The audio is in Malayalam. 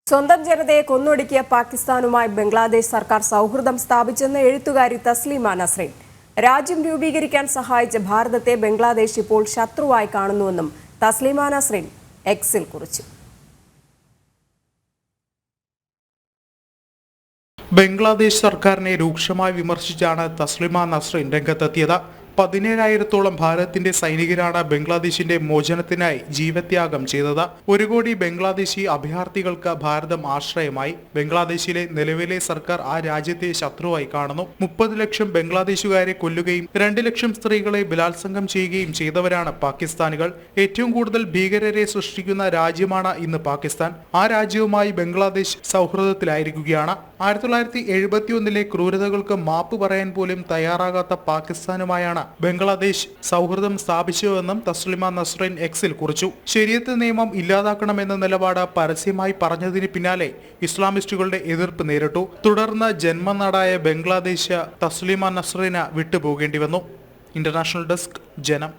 സ്വന്തം ജനതയെ കൊന്നൊടുക്കിയ പാകിസ്ഥാനുമായി ബംഗ്ലാദേശ് സർക്കാർ സൗഹൃദം സ്ഥാപിച്ചെന്ന് എഴുത്തുകാരി തസ്ലീമ നസ്രീൻ. രാജ്യം രൂപീകരിക്കാൻ സഹായിച്ച ഭാരതത്തെ ബംഗ്ലാദേശ് ഇപ്പോൾ ശത്രുവായി കാണുന്നുവെന്നും തസ്ലീമ നസ്രീൻ എക്സിൽ കുറിച്ചു. ബംഗ്ലാദേശ് സർക്കാരിനെ രൂക്ഷമായി വിമർശിച്ചാണ് തസ്ലീമ നസ്രീൻ രംഗത്തെത്തിയത്. 17,000-ഓളം ഭാരതത്തിന്റെ സൈനികരാണ് ബംഗ്ലാദേശിന്റെ മോചനത്തിനായി ജീവത്യാഗം ചെയ്തത്. 1 കോടി ബംഗ്ലാദേശി അഭയാർത്ഥികൾക്ക് ഭാരതം ആശ്രയമായി. ബംഗ്ലാദേശിലെ നിലവിലെ സർക്കാർ ആ രാജ്യത്തെ ശത്രുവായി കാണുന്നു. 30 ലക്ഷം ബംഗ്ലാദേശുകാരെ കൊല്ലുകയും 2 ലക്ഷം സ്ത്രീകളെ ബലാത്സംഗം ചെയ്യുകയും ചെയ്തവരാണ് പാകിസ്ഥാനികൾ. ഏറ്റവും കൂടുതൽ ഭീകരരെ സൃഷ്ടിക്കുന്ന രാജ്യമാണ് ഇന്ന് പാകിസ്ഥാൻ. ആ രാജ്യവുമായി ബംഗ്ലാദേശ് സൗഹൃദത്തിലായിരിക്കുകയാണ്. 1971-ലെ ക്രൂരതകൾക്ക് മാപ്പ് പറയാൻ പോലും തയ്യാറാകാത്ത പാകിസ്ഥാനുമായാണ് ബംഗ്ലാദേശ് സൗഹൃദം സ്ഥാപിച്ചതെന്നും തസ്ലീമ നസ്രീൻ എക്സിൽ കുറിച്ചു. ശരീഅത്ത് നിയമം ഇല്ലാതാക്കണമെന്ന നിലപാട് പരസ്യമായി പറഞ്ഞതിന് പിന്നാലെ ഇസ്ലാമിസ്റ്റുകളുടെ എതിർപ്പ് നേരിട്ടു. തുടർന്ന് ജന്മനാടായ ബംഗ്ലാദേശ് തസ്ലീമ നസ്രീന് വിട്ടുപോകേണ്ടി വന്നു. ഇന്റർനാഷണൽ ഡെസ്ക്, ജനം.